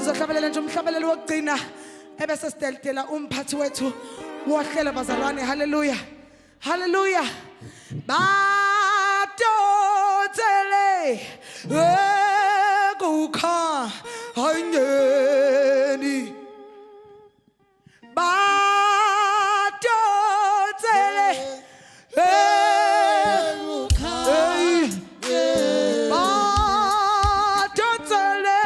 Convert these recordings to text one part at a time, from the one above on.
sizohlabelela nje umhlabelelo wokugcina ebese sideltela umphathi wethu wohlelo bazalwane. Haleluya, haleluya. Badonsele Ekukhanyeni, Badonsele Ekukhanyeni, Badonsele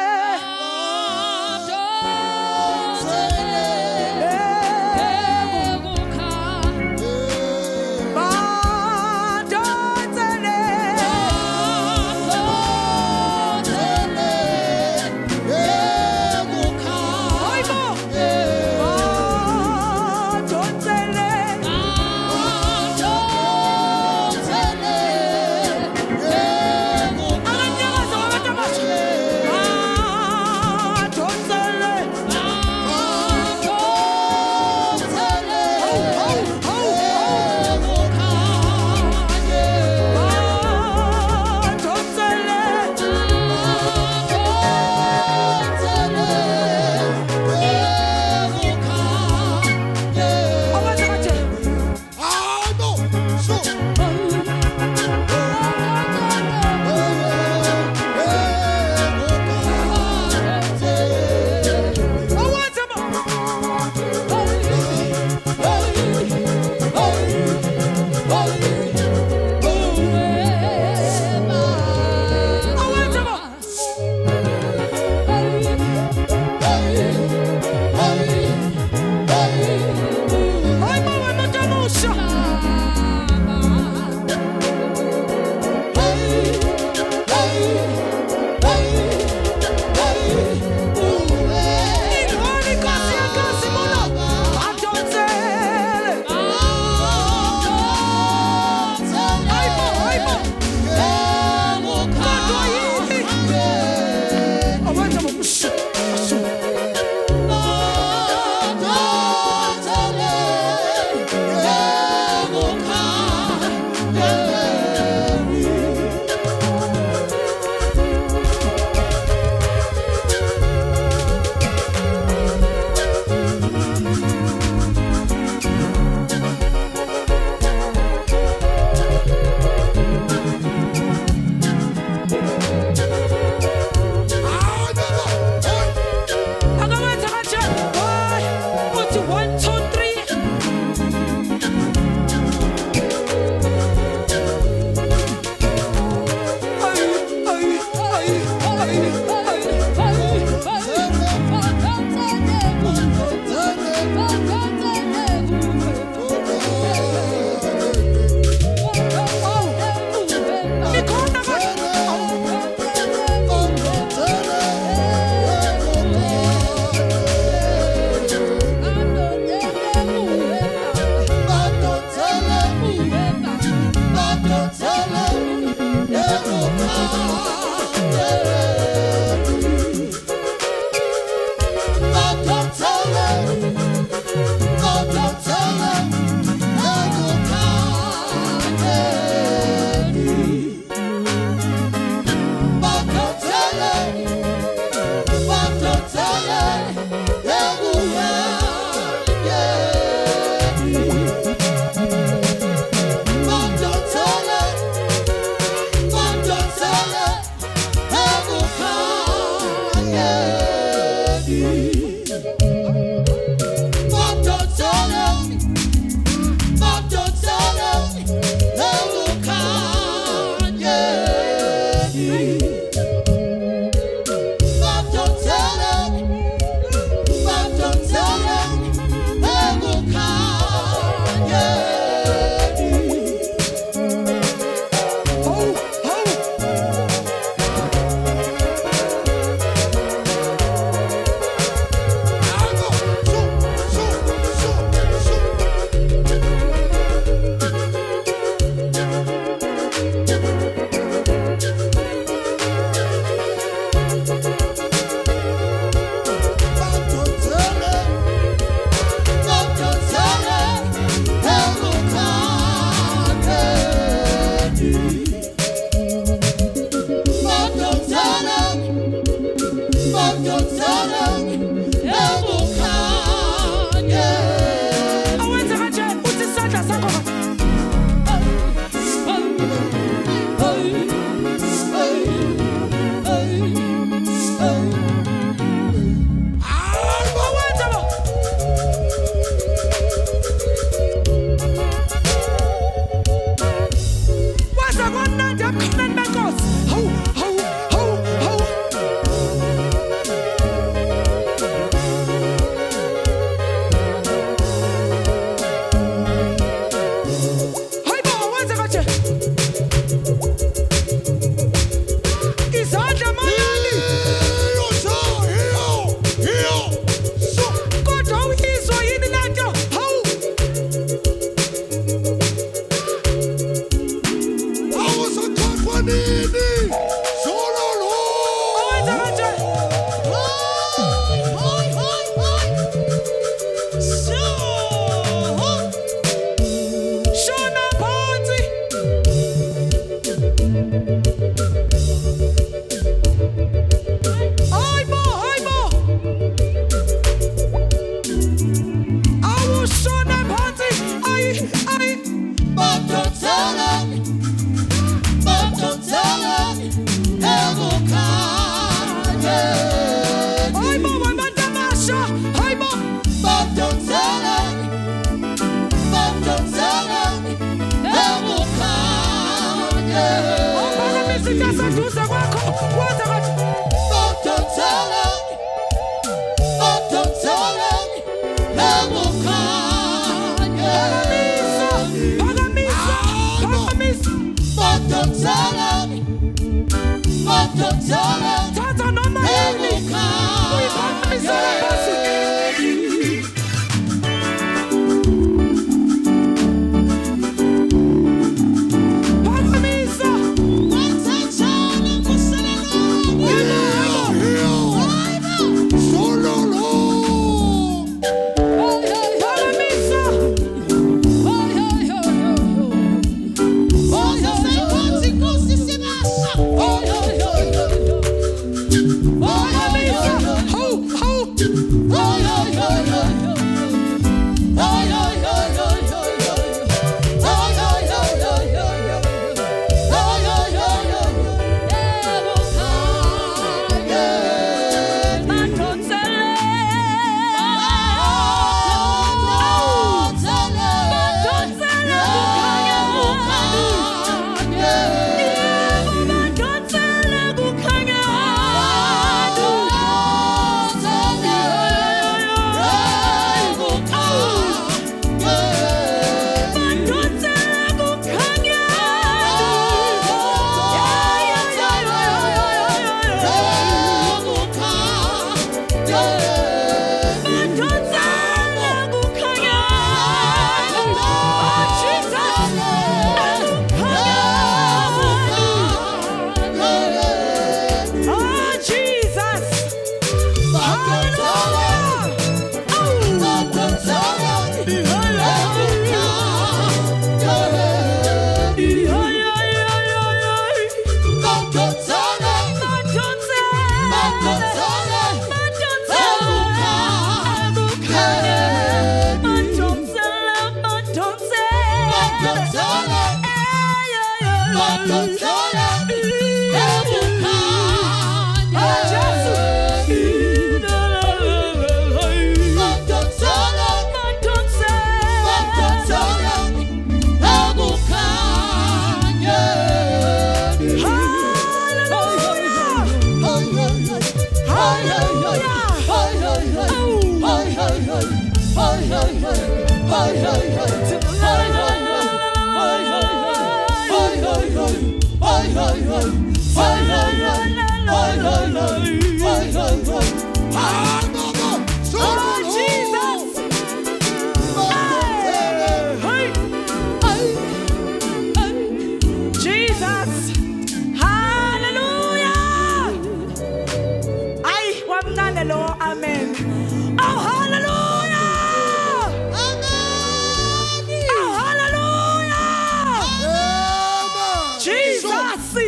Awenza kanje uthi isandla sakho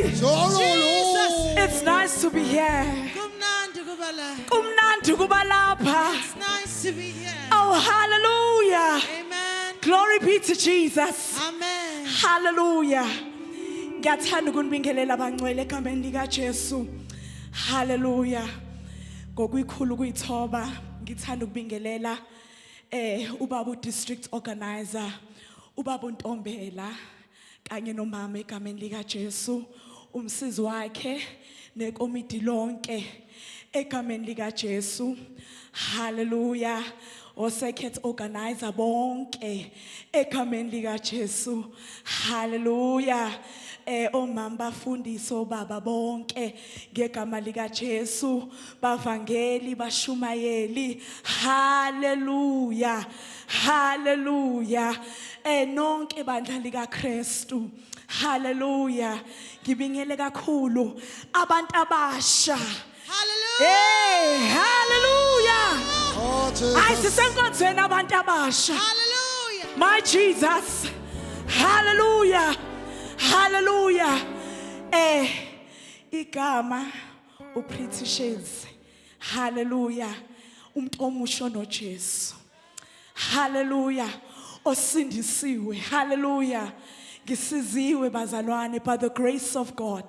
Jesus, it's nice to be here. kumnandi kuba la. kumnandi kuba lapha. It's nice to be here. Oh, hallelujah. Amen. Glory be to Jesus. Amen. Hallelujah. Ngiyathanda ukunibingelela abangcwele egameni lika Jesu. Hallelujah. Ngokuyikhulu kuyithoba ngithanda ukubingelela ubaba district organizer, ubaba uNtombela kanye nomama egameni lika Jesu, umsizi wakhe nekomiti lonke egameni lika Jesu. Hallelujah. Second organizer bonke egameni lika Jesu. Hallelujah. Omama bafundisi obaba bonke ngegama lika Jesu, bavangeli bashumayeli. Hallelujah. Hallelujah. Nonke bandla lika Kristu. Hallelujah. Ngibingele kakhulu abantu abasha. Hallelujah. Hey, hallelujah. Oh, Ay Jesus. sisenkonzweni abantu abasha. Hallelujah. My Jesus. Hallelujah. Hallelujah. Igama uPretty Shades. Hallelujah. Umuntu omusho noJesu. Hallelujah. Osindisiwe. Hallelujah. Ngisiziwe bazalwane by the grace of God.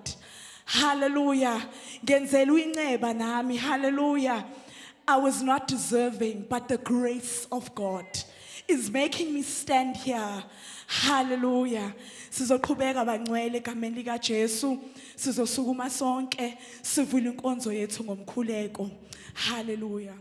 Hallelujah. Ngenzela uyinceba nami. Hallelujah. I was not deserving, but the grace of God is making me stand here. Hallelujah. Sizoqhubeka bangcwele egameni lika Jesu. Sizosukuma sonke sivule inkonzo yethu ngomkhuleko. Hallelujah.